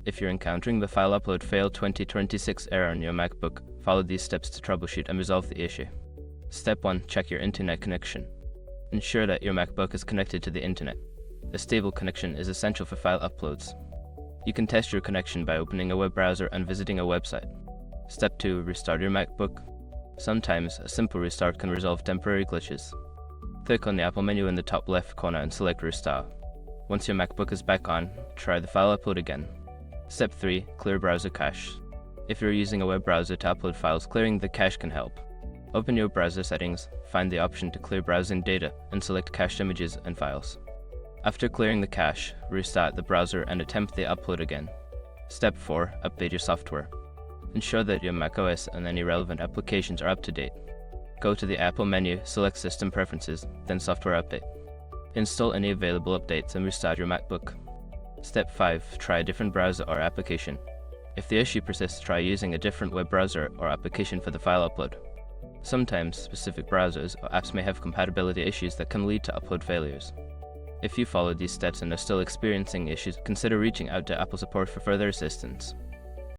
If you're encountering the file upload failed 2026 error on your MacBook, follow these steps to troubleshoot and resolve the issue. Step 1. Check your internet connection. Ensure that your MacBook is connected to the internet. A stable connection is essential for file uploads. You can test your connection by opening a web browser and visiting a website. Step 2. Restart your MacBook. Sometimes, a simple restart can resolve temporary glitches. Click on the Apple menu in the top left corner and select Restart. Once your MacBook is back on, try the file upload again. Step 3. Clear browser cache. If you're using a web browser to upload files, clearing the cache can help. Open your browser settings, find the option to clear browsing data, and select cached images and files. After clearing the cache, restart the browser and attempt the upload again. Step 4. Update your software. Ensure that your macOS and any relevant applications are up to date. Go to the Apple menu, select System Preferences, then Software Update. Install any available updates and restart your MacBook. Step 5. Try a different browser or application. If the issue persists, try using a different web browser or application for the file upload. Sometimes, specific browsers or apps may have compatibility issues that can lead to upload failures. If you follow these steps and are still experiencing issues, consider reaching out to Apple support for further assistance.